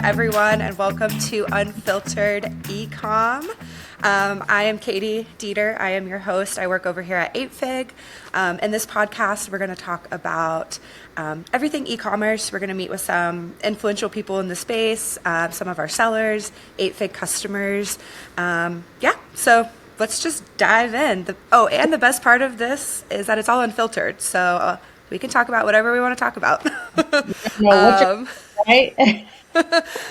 everyone, and welcome to Unfiltered eComm. I am Katie Dieter. I am your host. I work over here at 8Fig. In this podcast, we're going to talk about everything e-commerce. We're going to meet with some influential people in the space, some of our sellers, 8Fig customers. So let's just dive in. And the best part of this is that it's all unfiltered. So we can talk about whatever we want to talk about. Right?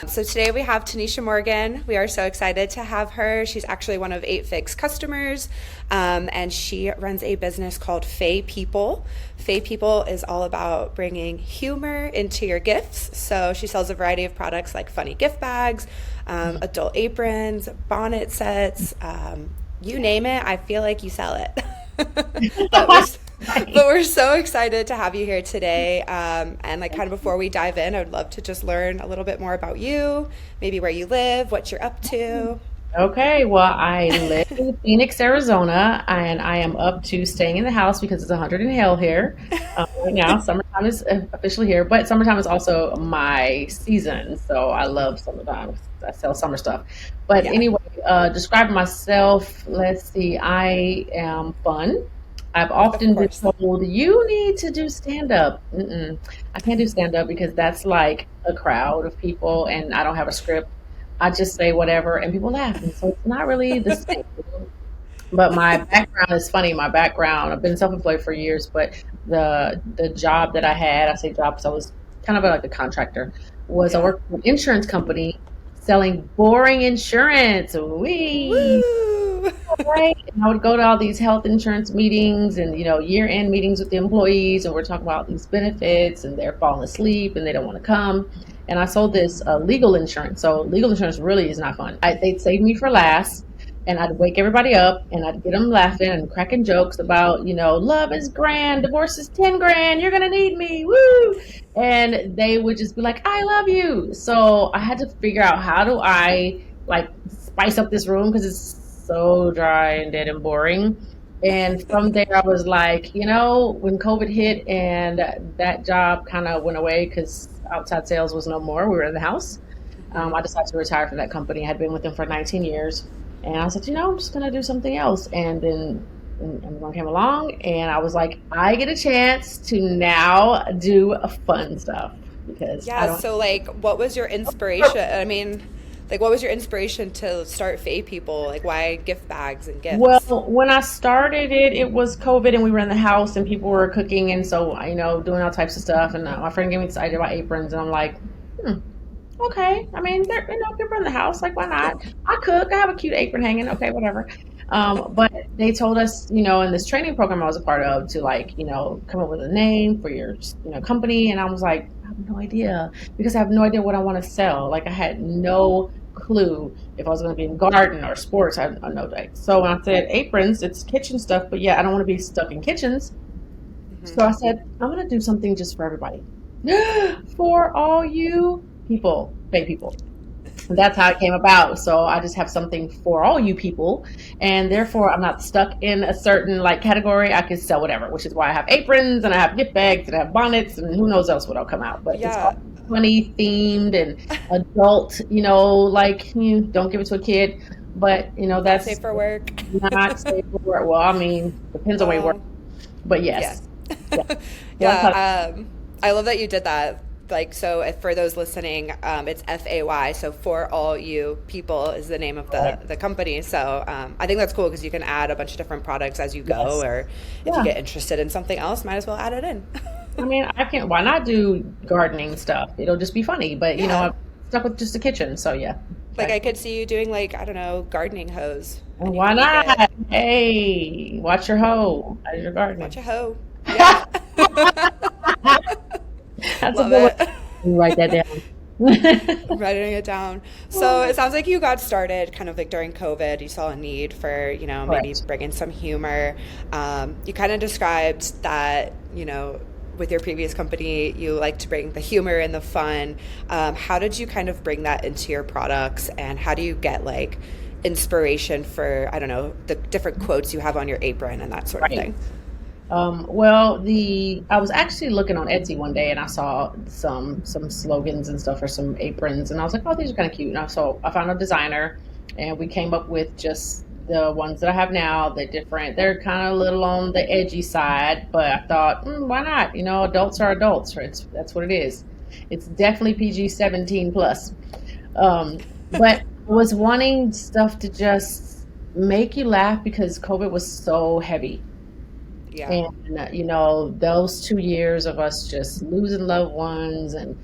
So today we have Tanisha Morgan. We are so excited to have her. She's actually one of 8Fig's customers, and she runs a business called Fay People. Fay People is all about bringing humor into your gifts. So she sells a variety of products like funny gift bags, adult aprons, bonnet sets, you name it. I feel like you sell it. But we're so excited to have you here today. And kind of before we dive in, I would love to just learn a little bit more about you, maybe where you live, what you're up to. Okay, well, I live in Phoenix, Arizona, and I am up to staying in the house because it's 100 in hell here right now. Summertime is officially here, but summertime is also my season, so I love summertime. I sell summer stuff. But anyway, describing myself, let's see, I am fun. I've often been told, you need to do stand-up. I can't do stand-up because that's like a crowd of people and I don't have a script. I just say whatever and people laugh. And so it's not really the same. But my background is funny. My background, I've been self-employed for years, but the job that I had, I say job because I was kind of like a contractor, was I worked for an insurance company selling boring insurance. Woo! Right. And I would go to all these health insurance meetings and, year-end meetings with the employees, and we're talking about these benefits and they're falling asleep and they don't want to come. And I sold this legal insurance. So legal insurance really is not fun. They'd save me for last, and I'd wake everybody up and I'd get them laughing and cracking jokes about, love is grand, divorce is 10 grand, you're going to need me, woo! And they would just be like, I love you. So I had to figure out, how do I spice up this room, because it's so dry and dead and boring. And from there I was like, when COVID hit and that job kind of went away because outside sales was no more, we were in the house, I decided to retire from that company. I had been with them for 19 years, and I said, I'm just going to do something else. And then everyone came along and I was like, I get a chance to now do fun stuff because what was your inspiration? What was your inspiration to start Fay People? Why gift bags and gifts? Well, when I started it was COVID and we were in the house and people were cooking. And so, doing all types of stuff. And my friend gave me this idea about aprons. And I'm like, okay. I mean, people in the house. Why not? I cook. I have a cute apron hanging. Okay, whatever. But they told us, in this training program I was a part of to come up with a name for your, company. And I was like, I have no idea, because I have no idea what I want to sell. I had no clue if I was going to be in garden or sports. I had no idea. So when I said aprons, it's kitchen stuff, but I don't want to be stuck in kitchens. So I said, I'm going to do something just for everybody. For all you people, Fay People. And that's how it came about. So I just have something for all you people, and therefore I'm not stuck in a certain category. I can sell whatever, which is why I have aprons and I have gift bags and I have bonnets and who knows else what'll come out. But it's all funny themed and adult, don't give it to a kid. But that's safe for work. Not safe for work. Well, depends on where you work. But yes. I love that you did that. So if for those listening, it's FAY, so For All You People is the name of the company. So I think that's cool because you can add a bunch of different products as you go, or if you get interested in something else, might as well add it in. Why not do gardening stuff? It'll just be funny, but I'm stuck with just the kitchen, so yeah. I could see you doing gardening hose. Why not? Hey, watch your hoe as you're gardening. Watch your hoe. Yeah. That's love it. Write that down. I'm writing it down. So it sounds like you got started kind of during COVID. You saw a need for, maybe bring in some humor. You kind of described that, with your previous company, you like to bring the humor and the fun. How did you kind of bring that into your products, and how do you get inspiration for, the different quotes you have on your apron and that sort of thing? Well, the I was actually looking on Etsy one day and I saw some slogans and stuff for some aprons, and I was like, oh, these are kind of cute. I found a designer, and we came up with just the ones that I have now. They're different. They're kind of a little on the edgy side, but I thought, why not? Adults are adults. Right? That's what it is. It's definitely PG-17 plus. But I was wanting stuff to just make you laugh because COVID was so heavy. Yeah. And, those 2 years of us just losing loved ones and,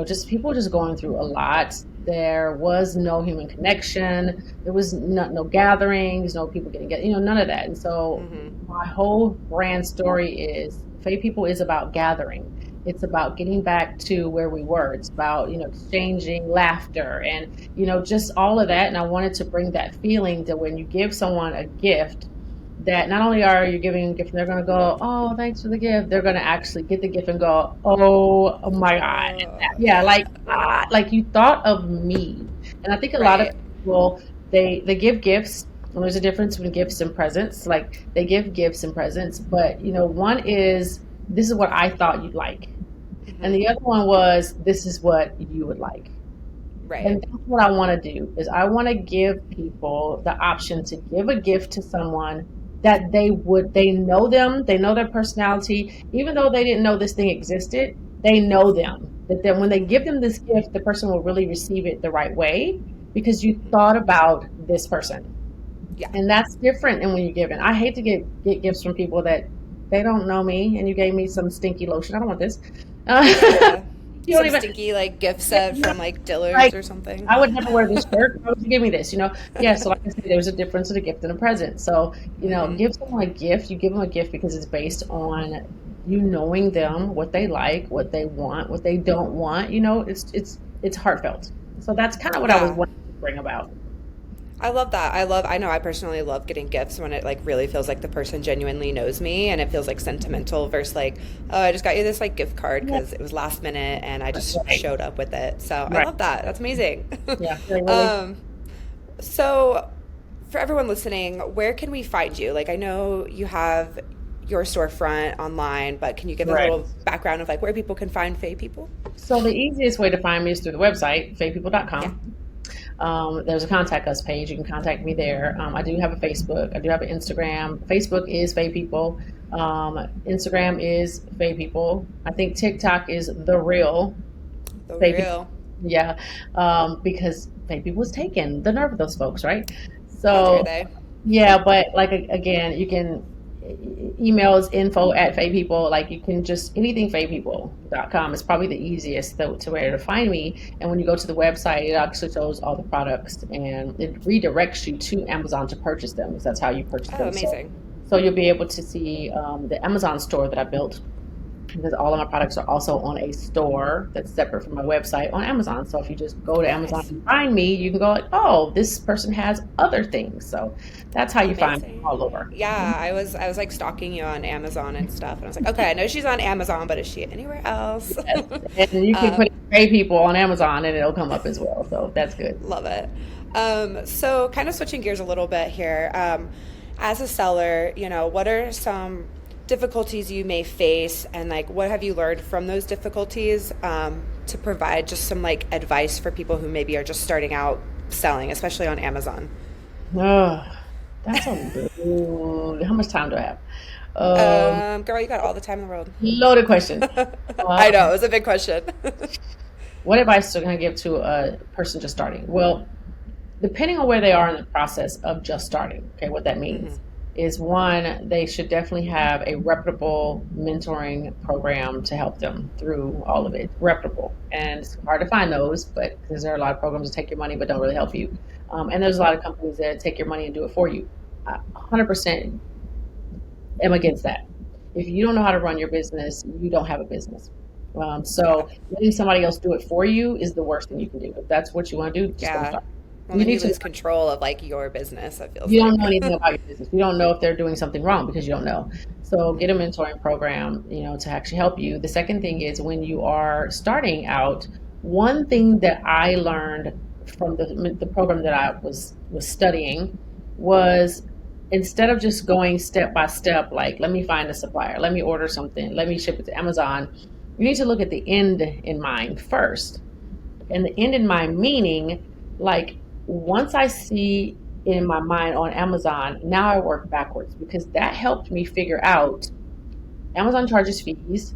just people just going through a lot. There was no human connection. There was no gatherings, no people getting together, none of that. And so my whole brand story is Fay People is about gathering. It's about getting back to where we were. It's about, exchanging laughter and, just all of that. And I wanted to bring that feeling that when you give someone a gift, that not only are you giving a gift, they're going to go, oh, thanks for the gift. They're going to actually get the gift and go, oh my God. Yeah, Yeah. like you thought of me. And I think a lot of Right. people, they give gifts. And there's a difference between gifts and presents. Like they give gifts and presents, but one is, this is what I thought you'd like. And the other one was, this is what you would like. Right. And that's what I want to do is I want to give people the option to give a gift to someone that they know them, they know their personality, even though they didn't know this thing existed, they know them. That then when they give them this gift, the person will really receive it the right way because you thought about this person. Yeah. And that's different than when you give it. I hate to get gifts from people that they don't know me and you gave me some stinky lotion. I don't want this. Yeah. You don't Some even stinky like gift set from like Dillard's like or something. I would never wear this shirt. Why would you give me this? Yeah. So like I said, there's a difference in a gift and a present. So give someone a gift. You give them a gift because it's based on you knowing them, what they like, what they want, what they don't want. It's heartfelt. So that's kind of what I was Yeah. wanting to bring about. I love that. I know I personally love getting gifts when it like really feels like the person genuinely knows me and it feels like sentimental versus like, oh, I just got you this like gift card Yeah. because it was last minute and I just Right. showed up with it. So I Right. love that. That's amazing. Yeah. Really. um, so for everyone listening, where can we find you? Like I know you have your storefront online, but can you give a Right. little background of like where people can find Fay People? So the easiest way to find me is through the website, Yeah. faypeople.com. There's a contact us page. You can contact me there. I do have a Facebook. I do have an Instagram. Facebook is Fay People. Instagram is Fay People. I think TikTok is the real The Fay People. real. Yeah, because Fay People was taken. The nerve of those folks, right? How dare So they? yeah, but like again, you can email is info at Fay People. Like you can just anything faypeople.com is probably the easiest to where to find me. And when you go to the website, it actually shows all the products and it redirects you to Amazon to purchase them because that's how you purchase Oh, them. amazing. So you'll be able to see the Amazon store that I built because all of my products are also on a store that's separate from my website on Amazon. So if you just go to Amazon Nice. and find me, you can go like, oh, this person has other things. So that's how you find me Amazing. all over. Yeah, I was like stalking you on Amazon and stuff, and I was like, okay, I know she's on Amazon, but is she anywhere else? Yes. And you can um, put Fay People on Amazon and it'll come up as well. So that's good. love it. So kind of switching gears a little bit here. As a seller, what are some difficulties you may face, and like what have you learned from those difficulties to provide just some like advice for people who maybe are just starting out selling, especially on Amazon? Oh, that's a how much time do I have? Um, Girl, you got all the time in the world. Loaded question. I know, Um, it was a big question. what advice can I give to a person just starting? Well, depending on where they are in the process of just starting, okay, what that means is one, they should definitely have a reputable mentoring program to help them through all of it. Reputable. And it's hard to find those, but because there are a lot of programs that take your money but don't really help you. And there's a lot of companies that take your money and do it for you. I 100% am against that. If you don't know how to run your business, you don't have a business. Yeah. So letting somebody else do it for you is the worst thing you can do. If that's what you want to do, just don't Yeah. start. Well, You then need you to lose control of like your business, it feels you don't like. know anything about your business. You don't know if they're doing something wrong because you don't know. So get a mentoring program, to actually help you. The second thing is when you are starting out, one thing that I learned from the program that I was studying was instead of just going step by step, like, let me find a supplier, let me order something, let me ship it to Amazon, you need to look at the end in mind first. And the end in mind meaning, like, once I see in my mind on Amazon, now I work backwards because that helped me figure out Amazon charges fees,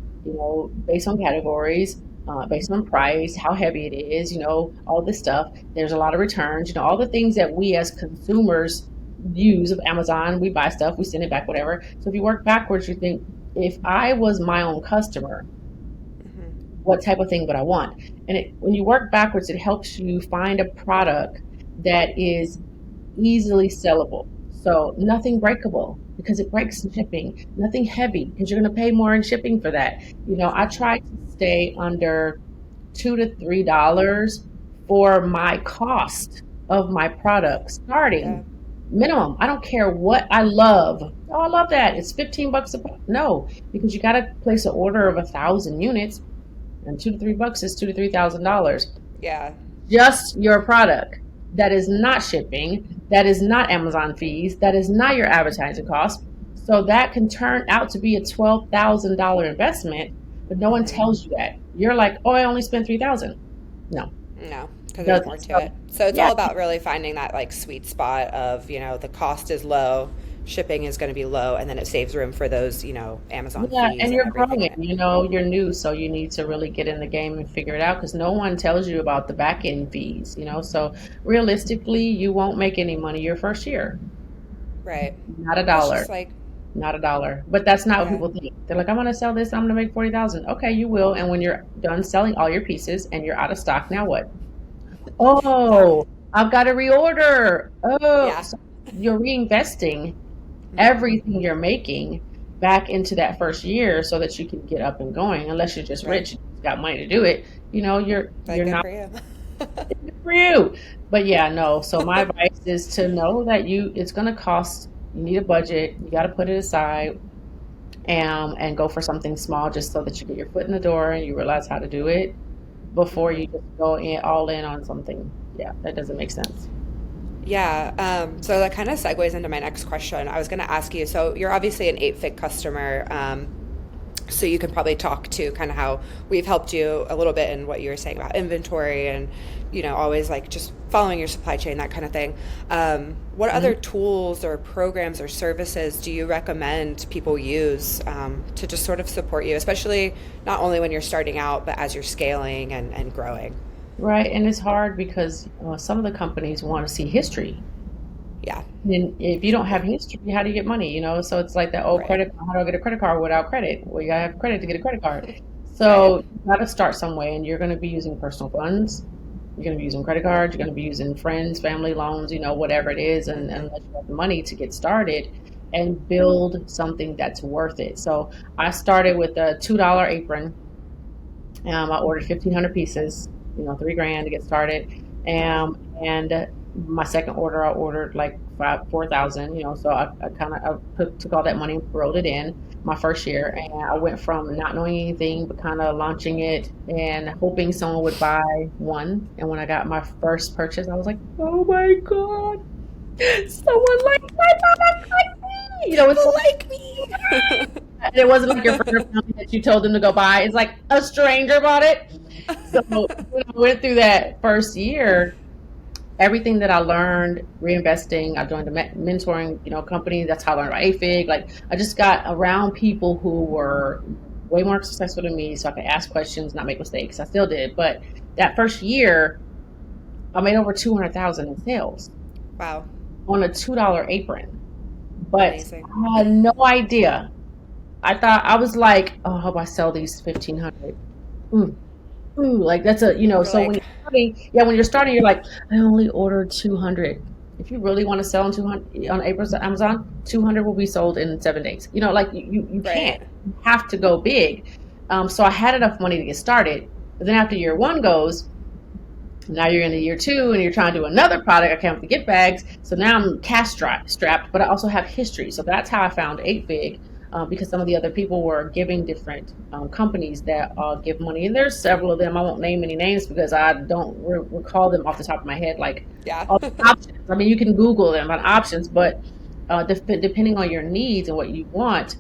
based on categories, based on price, how heavy it is, all this stuff. There's a lot of returns, all the things that we as consumers use of Amazon. We buy stuff, we send it back, whatever. So if you work backwards, you think, if I was my own customer, what type of thing would I want? And when you work backwards, it helps you find a product that is easily sellable. So nothing breakable because it breaks in shipping. Nothing heavy because you're going to pay more in shipping for that. I try to stay under $2 to $3 for my cost of my product Yeah. starting minimum. I don't care what I love. Oh, I love that. It's $15 a pop. No, because you got to place an order of 1,000 units, and $2 to $3 is $2,000 to $3,000. Yeah. Just your product. That is not shipping. That is not Amazon fees. That is not your advertising cost. So that can turn out to be a $12,000 investment, but no one tells you that. You're like, oh, I only spent $3,000. No, No, because there's more doesn't. to So it. So it's yeah, all about really finding that like sweet spot of, the cost is low, shipping is going to be low, and then it saves room for those, Amazon yeah, fees and and you're everything growing. in it. You're new, so you need to really get in the game and figure it out because no one tells you about the back end fees. So realistically, you won't make any money your first year. Right. Not a Well, it's dollar. just like, Not a dollar. But that's not what yeah. people think. They're like, I'm gonna sell this, I'm gonna make 40,000. Okay, you will. And when you're done selling all your pieces and you're out of stock, now what? Yeah. Oh, I've got to reorder. Oh, Yeah. so you're reinvesting Hmm. everything you're making back into that first year so that you can get up and going. Unless you're just Right. rich and got money to do it, you're Like, you're good not for you. good for you. But yeah, no. So my advice is to know that it's gonna cost. You need a budget. You got to put it aside and go for something small just so that you get your foot in the door and you realize how to do it before you just go in all in on something. Yeah, that doesn't make sense. Yeah. So that kind of segues into my next question. I was going to ask you. So you're obviously an 8-Fig customer. So you can probably talk to kind of how we've helped you a little bit in what you were saying about inventory and, always like just following your supply chain, that kind of thing. What other Mhm. tools or programs or services do you recommend people use to just sort of support you, especially not only when you're starting out, but as you're scaling and growing? Right, and it's hard because some of the companies want to see history. Yeah. And if you don't have history, how do you get money? So it's like that old Right. credit. How do I get a credit card without credit? Well, you gotta have credit to get a credit card. Right. So you gotta start some way, and you're going to be using personal funds. You're going to be using credit cards. You're going to be using friends, family loans. Whatever it is, and Hmm. unless you have the money to get started and build something that's worth it. So I started with a $2 apron. I ordered 1,500 pieces, 3 grand to get started. Wow. And my second order, I ordered like 4,000, so I kind of took all that money, rolled it in my first year. And I went from not knowing anything, but kind of launching it and hoping someone would buy one. And when I got my first purchase, I was like, oh my God, someone liked my product like me. It's People like, like me. and it wasn't like your friend or family that you told them to go buy. It's like a stranger bought it. So when I went through that first year, everything that I learned, reinvesting, I joined a mentoring, company. That's how I learned about AFIG. Like I just got around people who were way more successful than me, so I could ask questions, not make mistakes. I still did, but that first year, I made over 200,000 in sales Wow. on a $2 apron. But Amazing. I had no idea. I thought I was like, oh, I hope I sell these 1,500. Ooh, ooh, like that's You're so when like, you're starting, yeah, when you're starting, you're like, I only ordered 200. If you really want to sell on 200 on Amazon, 200 will be sold in 7 days. Like you can't. right. You have to go big. So I had enough money to get started. But then after year one goes, now you're in the year two and you're trying to do another product. I came with the gift bags. So now I'm cash strapped, but I also have history. So that's how I found 8Fig, because some of the other people were giving different companies that give money. And there's several of them. I won't name any names because I don't recall them off the top of my head, like Yeah. all the options. I mean, you can Google them on options, but depending on your needs and what you want.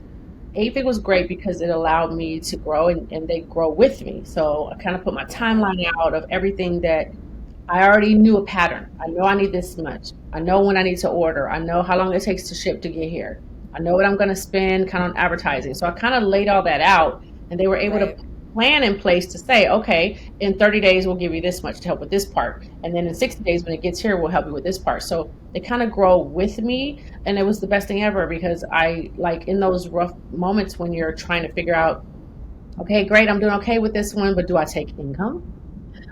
AFIG was great because it allowed me to grow and they grow with me. So I kind of put my Yeah. timeline out of everything that I already knew a pattern. I know I need this much. I know when I need to order. I know how long it takes to ship to get here. I know what I'm going to spend kind of on advertising. So I kind of laid all that out and they were able to Right. put a plan in place to say, okay, in 30 days, we'll give you this much to help with this part. And then in 60 days, when it gets here, we'll help you with this part. So they kind of grow with me. And it was the best thing ever because I like in those rough moments when you're trying to figure out, okay, great, I'm doing okay with this one, but do I take income?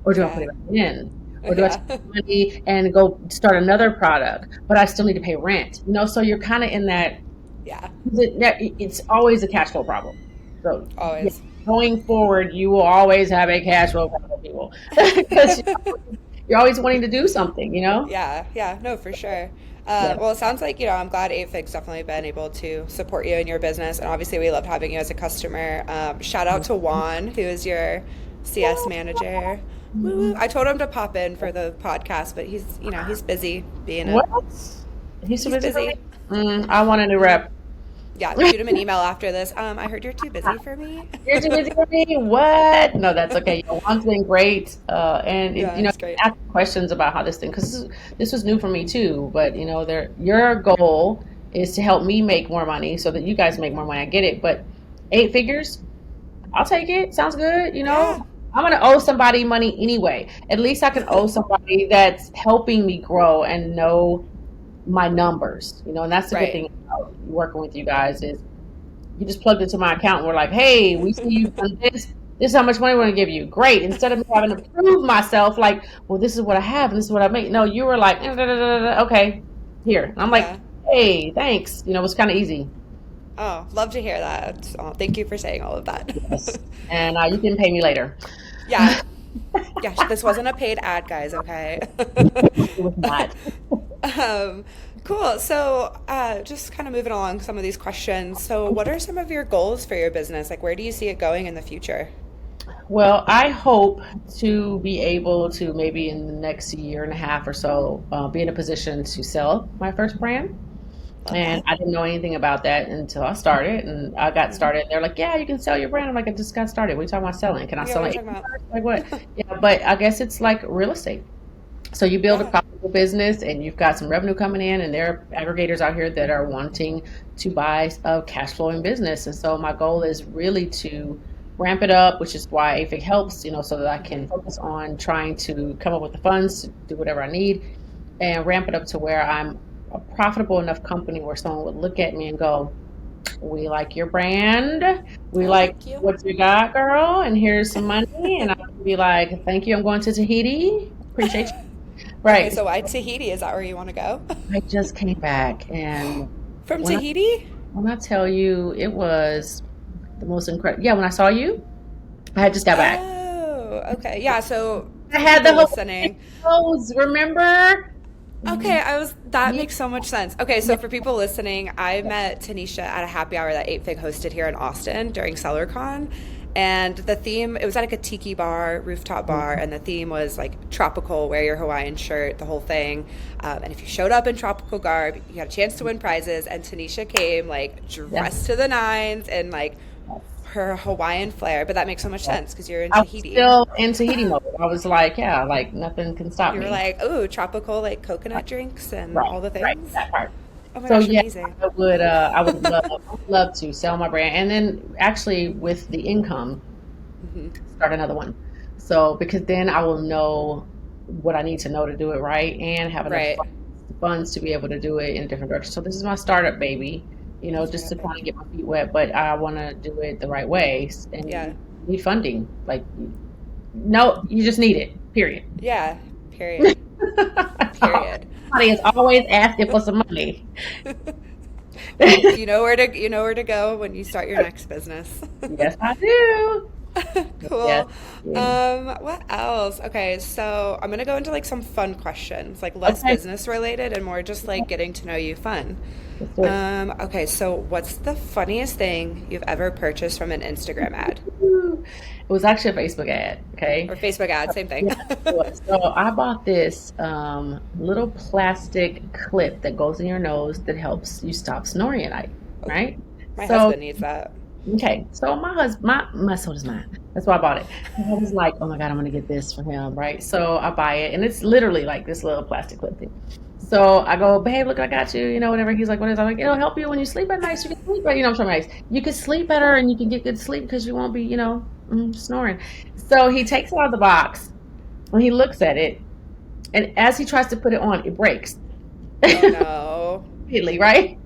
Or do I put Yeah. it back in? Or do I Yeah. take money and go start another product, but I still need to pay rent? So you're kind of in that, Yeah. it's always a cash flow problem. So yeah, Always. going forward, you will always have a cash flow problem, people, because you're always wanting to do something, Yeah, yeah, no, for sure. Yeah. Well, it sounds like, I'm glad 8Fig's definitely been able to support you in your business. And obviously, we loved having you as a customer. Shout out to Juan, who is your CS manager. Woo woo. I told him to pop in for the podcast, but he's busy being What? He's too he's busy for me? busy. I want a new Mm. rep. Yeah, shoot him an email after this. I heard you're too busy for me. You're too busy for me. What? No, that's okay. Juan's been great, and Yeah, it's great. ask questions about how this thing because this was new for me too. But your goal is to help me make more money so that you guys make more money. I get it, but 8 figures, I'll take it. Sounds good. Yeah, I'm gonna owe somebody money anyway. At least I can owe somebody that's helping me grow and know my numbers. And that's the good right. thing about working with you guys is you just plugged into my account and we're like, hey, we see you've done this. This is how much money we're going to give you. Great. Instead of me having to prove myself, like, well, this is what I have and this is what I make. No, you were like, okay, here. And I'm like, Yeah. hey, thanks. It was kind of easy. Oh, love to hear that. Oh, thank you for saying all of that. Yes. And you can pay me later. Yeah. Yeah, this wasn't a paid ad, guys, okay? It was not. um, cool. So, just kind of moving along some of these questions. So, what are some of your goals for your business? Like, where do you see it going in the future? Well, I hope to be able to maybe in the next year and a half or so be in a position to sell my first brand. Love And that. I didn't know anything about that until I started. And I got Hmm. started. They're like, yeah, you can sell your brand. I'm like, I just got started. What are you talking about selling? Can I Yeah, sell what are you it? talking about? Like what? Yeah, but I guess it's like real estate. So you build a Yeah. profitable business and you've got some revenue coming in, and there are aggregators out here that are wanting to buy a cash flowing business. And so my goal is really to ramp it up, which is why AFIC helps, so that I can Hmm. focus on trying to come up with the funds to do whatever I need and ramp it up to where I'm a profitable enough company where someone would look at me and go, we like your brand. We Oh, like thank you. what you got, girl. And here's some money. And I can be like, thank you. I'm going to Tahiti. Appreciate you. Okay, Right. so why Tahiti? Is that where you want to go? I just came back, and From when I Tahiti? when I tell you it was the most incredible. Yeah, when I saw you, I had just got back. Oh, okay. Yeah, so I for had the people whole listening, clothes. Remember? okay, that Yeah, makes so much sense. Okay, so yeah, for people listening, I met Tanisha at a happy hour that 8Fig hosted here in Austin during CellarCon. And the theme, it was at like a tiki bar, rooftop bar, and the theme was like tropical, wear your Hawaiian shirt, the whole thing. And if you showed up in tropical garb, you had a chance to win prizes. And Tanisha came like dressed yes, to the nines and like yes, her Hawaiian flair. But that makes so much yes. sense because you're in I was Tahiti. still in Tahiti mode. I was like, yeah, like nothing can stop You were me. like, oh, tropical like coconut drinks and Right, all the right, things. that part. Oh my So gosh, yeah, amazing. I would love to sell my brand, and then actually with the income, Hmm. start another one. So because then I will know what I need to know to do it right, and have enough Right. funds to be able to do it in a different direction. So this is my startup baby, just Startup to kind of baby. get my feet wet, but I want to do it the right way, and Yeah. you need funding. Like, no, you just need it. Period. Yeah. Period. Period. Somebody is always asking for some money. Well, you know where to go when you start your next business. Yes, I do. Yes. Cool. Yeah. What else? Okay, so I'm gonna go into like some fun questions, like less Okay. business related and more just like getting to know you fun. Let's do it. Okay, so what's the funniest thing you've ever purchased from an Instagram ad? Ooh. was actually a Facebook ad. Okay. Or Facebook ad, same thing. Yeah. So I bought this little plastic clip that goes in your nose that helps you stop snoring at night. Oh, Right. my So husband needs that. okay, so my husband, my so does mine. That's why I bought it. And I was like, oh my God, I'm gonna get this for him, right? So I buy it, and it's literally like this little plastic clip thing. So I go, babe, look, I got you, whatever. He's like, what is it? I'm like, it'll help you when you sleep at night, so you can sleep better, I'm trying nice. You can sleep better and you can get good sleep because you won't be, snoring. So he takes it out of the box and he looks at it, and as he tries to put it on, it breaks. Oh no. Immediately, right?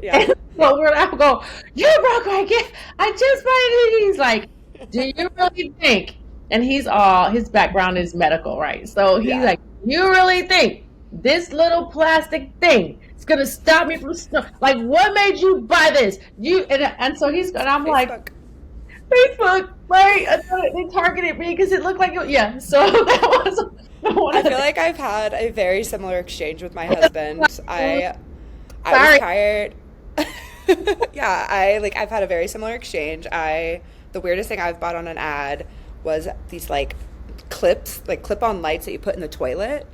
Yeah. So we're like, go, you broke my gift. I just bought it. He's like, do you really think? And his background is medical, right? So he's Yeah. like, you really think this little plastic thing is going to stop me from snow? Like, what made you buy this? And so and I'm like, Facebook. Facebook, right? I thought they targeted me because it looked like yeah. So that was one I of the feel like I've had a very similar exchange with my husband. I was Sorry. tired. Yeah, I've had a very similar exchange. The weirdest thing I've bought on an ad was these like clips, like clip-on lights that you put in the toilet,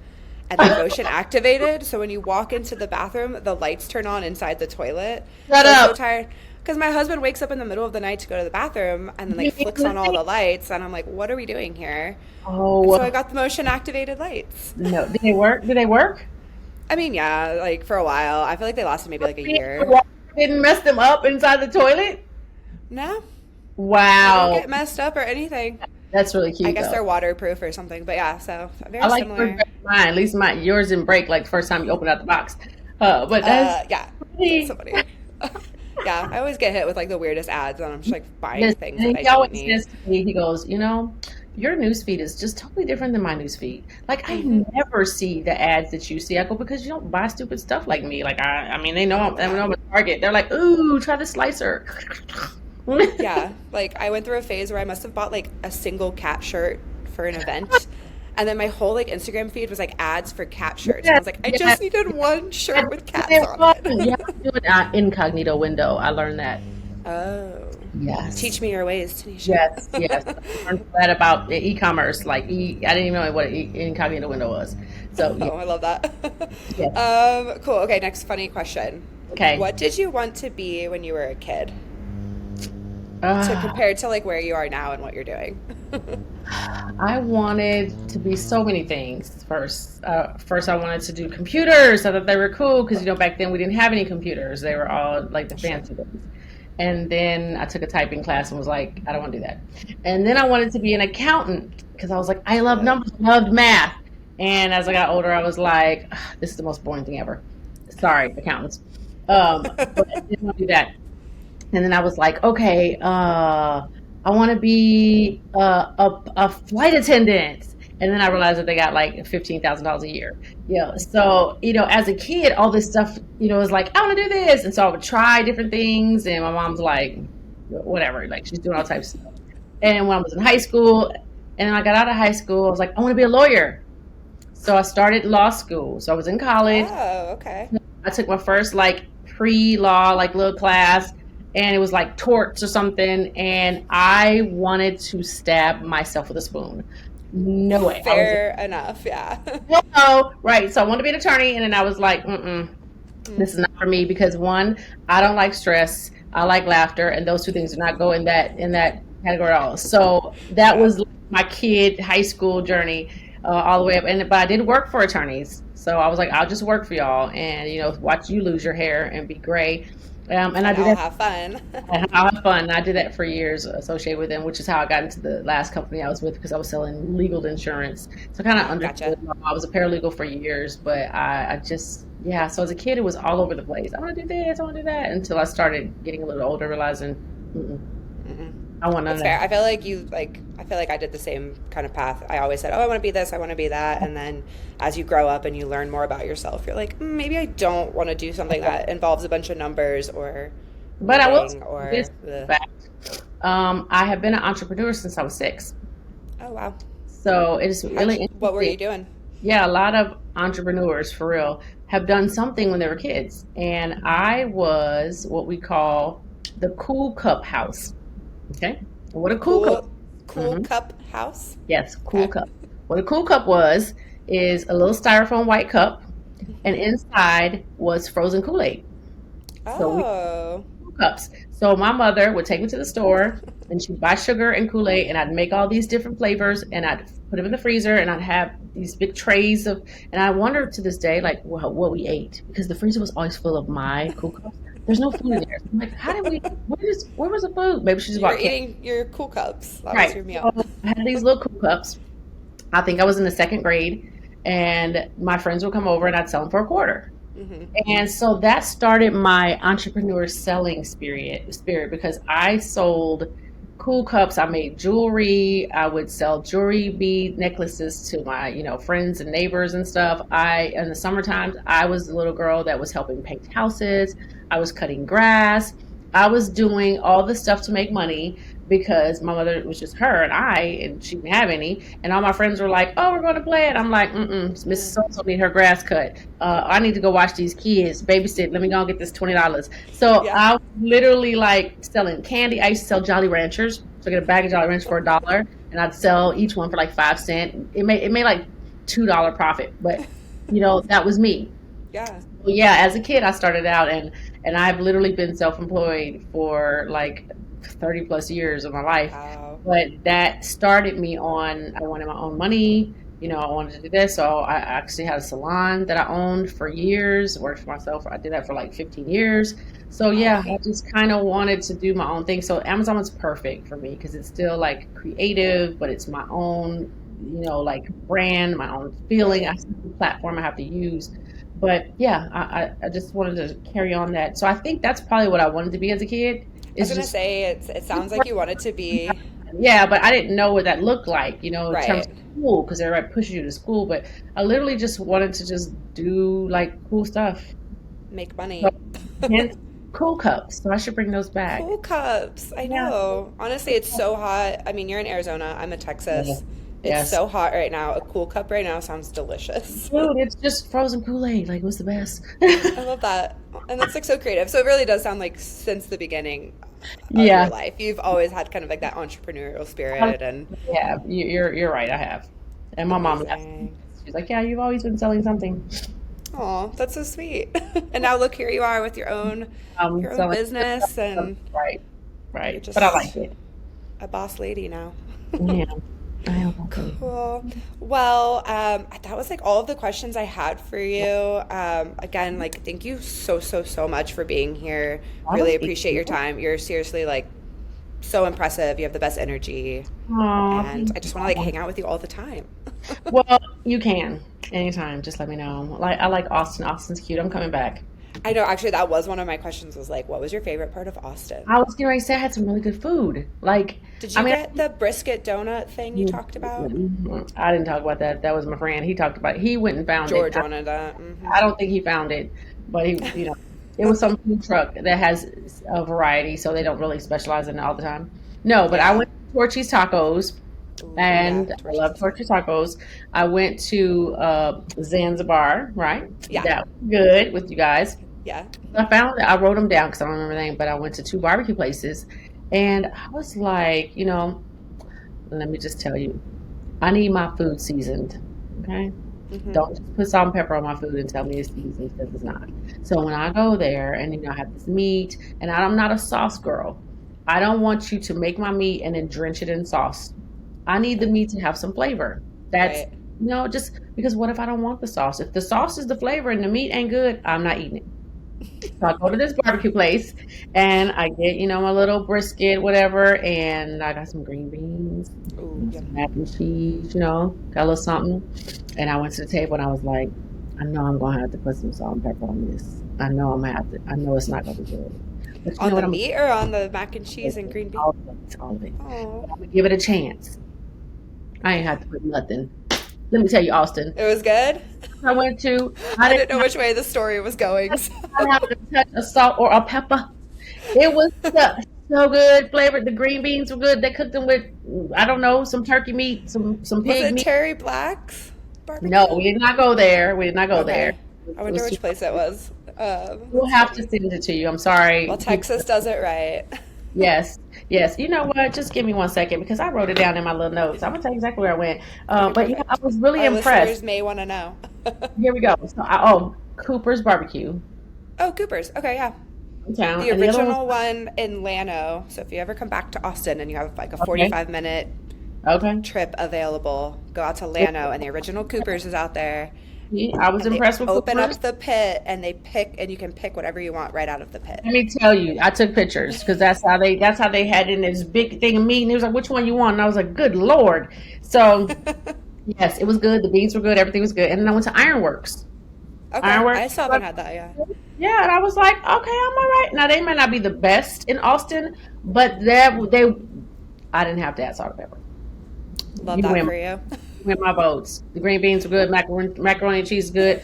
and they're motion activated. So when you walk into the bathroom, the lights turn on inside the toilet. Shut I'm so up. tired because my husband wakes up in the middle of the night to go to the bathroom and then like flicks on all the lights, and I'm like, what are we doing here? And so I Oh, got the motion activated lights. no. Did they work? Did they work? I mean, yeah, like for a while. I feel like they lasted maybe like a The year. water didn't mess them up inside the toilet? No, they don't Wow. get messed up or anything. That's really I cute guess though. they're waterproof or something. But yeah, so very I like yours similar. better than mine. At least yours didn't break like the first time you opened out the box. But that's Yeah, that's pretty. so funny. Yeah, I always get hit with like the weirdest ads, and I'm just like buying Listen, things and that I he don't always need. says to me, he goes, your news feed is just totally different than my news feed. Like I Hmm. never see the ads that you see. I go, because you don't buy stupid stuff like me. Like I mean, they know I'm a target. They're like, ooh, try the slicer. Yeah, like I went through a phase where I must have bought like a single cat shirt for an event. And then my whole like Instagram feed was like ads for cat shirts. And I Yes, was like, I yes. just needed one shirt with cats It on was. it. You have to do an incognito window. I learned that. Oh. Yes. Teach me your ways, Tanisha. Yes, yes. I learned that about the e-commerce. Like I didn't even know what an incognito window was. So yeah, Oh, I love that. yes. Cool. Okay, next funny question. Okay. What did you want to be when you were a kid? To Uh, compare to like where you are now and what you're doing. I wanted to be so many things. First I wanted to do computers. I thought they were cool because back then we didn't have any computers. They were all like the Sure. fancy ones. And then I took a typing class and was like, I don't want to do that. And then I wanted to be an accountant because I was like, I love numbers, I loved math. And as I got older, I was like, "Ugh, this is the most boring thing ever. Sorry, accountants. But I didn't want to do that. And then I was like, okay, I want to be a flight attendant. And then I realized that they got like $15,000 a year. Yeah. So, as a kid, all this stuff, was like, I want to do this. And so I would try different things. And my mom's like, whatever, like she's doing all types of stuff. And when I was in high school, and then I got out of high school, I was like, I want to be a lawyer. So I started law school. So I was in college. Oh, okay. I took my first like pre-law like little class, and it was like torts or something, and I wanted to stab myself with a spoon. No way. I was Fair enough. Yeah. like, no, right. So I wanted to be an attorney, and then I was like, this is not for me because one, I don't like stress. I like laughter, and those two things do not go in that category at all. So that Yeah. was my kid high school journey all the way up. But I did work for attorneys, so I was like, I'll just work for y'all, and watch you lose your hair and be gray. And I And did I'll that. have fun. And I'll have fun. I did that for years associated with them, which is how I got into the last company I was with because I was selling legal insurance. So I kind of Gotcha. understood. I was a paralegal for years, but I just, yeah. So as a kid, it was all over the place. I want to do this, I want to do that, until I started getting a little older, realizing Hmm. I want none That's of fair. that. I feel like I did the same kind of path. I always said, "Oh, I want to be this, I want to be that." And then as you grow up and you learn more about yourself, you're like, maybe I don't want to do something that involves a bunch of numbers or But I will say reading or this the fact. I have been an entrepreneur since I was 6. Oh, wow. So it is really What were you interesting. doing? Yeah, a lot of entrepreneurs, for real, have done something when they were kids. And I was what we call the cool cup house. Okay? What a cool cup. Cool Cool Cup House. Yes, Cool Okay. Cup. What a Cool Cup was is a little styrofoam white cup, and inside was frozen Kool-Aid. So we Oh, cups. So my mother would take me to the store and she'd buy sugar and Kool-Aid and I'd make all these different flavors and I'd put them in the freezer and I'd have these big trays of, and I wonder to this day, like, what we ate because the freezer was always full of my Cool Cups. There's no food in there. So I'm like, how did we, where was the food? Maybe she's you're about candy. eating your Cool Cups. That was Right. your meal. So I had these little Cool Cups. I think I was in the second grade and my friends would come over and I'd sell them for a quarter. Hmm. And so that started my entrepreneur selling spirit because I sold cool cups. I made jewelry. I would sell jewelry bead necklaces to my, friends and neighbors and stuff. In the summertime, I was the little girl that was helping paint houses. I was cutting grass. I was doing all the stuff to make money because my mother it was just her and she didn't have any. And all my friends were like, "Oh, we're going to play it." I'm like, Mrs. So need her grass cut. I need to go watch these kids babysit. Let me go get this $20. So Yeah. I was literally like selling candy. I used to sell Jolly Ranchers. So I get a bag of Jolly Ranchers for $1, and I'd sell each one for like 5 cents. It made like $2 profit, but that was me. Yeah. Well, yeah, as a kid, I started out and I've literally been self-employed for like 30 plus years of my life. Wow. But that started me on, I wanted my own money. I wanted to do this. So I actually had a salon that I owned for years, worked for myself. I did that for like 15 years. So yeah, I just kind of wanted to do my own thing. So Amazon was perfect for me because it's still like creative, but it's my own, like brand, my own feeling. I see the platform I have to use. But yeah, I just wanted to carry on that. So I think that's probably what I wanted to be as a kid. I was Is gonna just say it sounds like you wanted to be yeah, but I didn't know what that looked like, in terms right. of school, because everybody pushes you to school. But I literally just wanted to just do like cool stuff. Make So money. hence cool cups. So I should bring those back. Cool Cups. I Yeah. know. Honestly, it's so hot. I mean, you're in Arizona. I'm in Yeah. Texas. It's Yes. so hot right now. A Cool Cup right now sounds delicious. Dude, it's just frozen Kool-Aid. Like, what's the best? I love that. And that's like so creative. So it really does sound like since the beginning of your Yeah. life, you've always had kind of like that entrepreneurial spirit and Yeah, you're right. I have. And my mom laughed. amazing. She's like, "Yeah, you've always been selling something." Oh, that's so sweet. And now look, here you are with your own Selling business and right, you're right. But I like just it. a boss lady now. Yeah, I like it. Cool. Well, that was like all of the questions I had for you. Again, like thank you so, so, so much for being here. Really appreciate your time. You're seriously like so impressive. You have the best energy. Aw, And thank I just want to like you. hang out with you all the time. Well, you can anytime. Just let me know. Like I like Austin. Austin's cute. I'm coming back. I know actually that was one of my questions was like, what was your favorite part of Austin? I was getting ready to say I had some really good food. Like, Did I you mean, get the brisket donut thing you talked about? I didn't talk about that. That was my friend. He talked about it. He went and found it. George wanted that. I don't think he found it, but it was some food truck that has a variety, so they don't really specialize in it all the time. No, but I Yeah. went to Torchy's Tacos, Ooh, yeah. and I love Torchy's Tacos. I went to Zanzibar, right? Yeah. That was good with you guys. Yeah. I wrote them down because I don't remember the name, but I went to two barbecue places, and I was like, let me just tell you, I need my food seasoned. Okay. Hmm. Don't just put salt and pepper on my food and tell me it's seasoned because it's not. So when I go there and I have this meat, and I'm not a sauce girl, I don't want you to make my meat and then drench it in sauce. I need the meat to have some flavor. That's Right. just because what if I don't want the sauce? If the sauce is the flavor and the meat ain't good, I'm not eating it. So I go to this barbecue place and I get, my little brisket, whatever, and I got some green beans, Ooh, some yum. mac and cheese, got a little something. And I went to the table and I was like, I know I'm going to have to put some salt and pepper on this. I know I'm going to have to, I know it's not going to be good. But you On know the what? meat or on the mac and cheese and green beans? All of it, all of it. Oh, But I'm going to give it a chance. I ain't have to put nothing. Let me tell you, Austin, it was good. I went to, I didn't know which way the story was going. I have to touch a salt or a pepper. It was so good, flavored. The green beans were good. They cooked them with, I don't know, some turkey meat, some Was pig it meat. Terry Black's No, barbecue? we did not go there. We did not go there. Okay. It I wonder was too, which place it was. we'll That's have to funny. send it to you. I'm sorry. Well, Texas does it right. Yes, Yes, you know what? Just give me 1 second because I wrote it down in my little notes. I'm gonna tell you exactly where I went. Okay, But yeah, I perfect. was really Our impressed. listeners may want to know. Here we go. Cooper's Barbecue Oh, Cooper's. Okay, yeah. in town, The and the other one original one in Llano. So if you ever come back to Austin and you have like a was okay. 45-minute Okay. trip available, go out to Llano and the original Cooper's is out there. I was And they impressed with open Cooper's. up the pit and you can pick whatever you want right out of the pit. Let me tell you, I took pictures because that's how they had it in this big thing of meat. And it was like, which one you want? And I was like, good Lord. So yes, it was good. The beans were good. Everything was good. And then I went to Ironworks. Okay, I Ironworks. still haven't had that yet. Yeah, and I was like, okay, I'm all right. Now they might not be the best in Austin, but I didn't have to add salt and pepper. Love You that win, for you. win my votes. The green beans are good. Macaroni and cheese is good.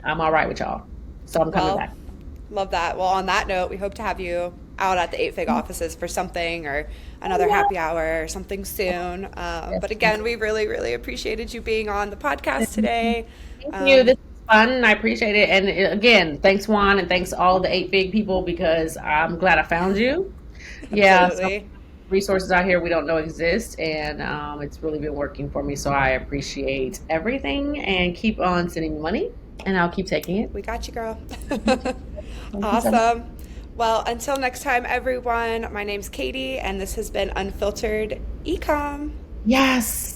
I'm all right with y'all. So I'm coming Well, back. love that. Well, on that note, we hope to have you out at the 8 Fig offices for something or Oh, another yeah. happy hour or something soon. But Yes. again, we really, really appreciated you being on the podcast today. Thank you. Um, This is fun. And I appreciate it. And again, thanks Juan and thanks all the 8 Fig people because I'm glad I found you. Yeah, so Absolutely. resources out here we don't know exist, and it's really been working for me. So I appreciate everything and keep on sending me money, and I'll keep taking it. We got you, girl. Thank you so much. Awesome. Well, until next time, everyone, my name's Katie, and this has been Unfiltered eComm. Yes.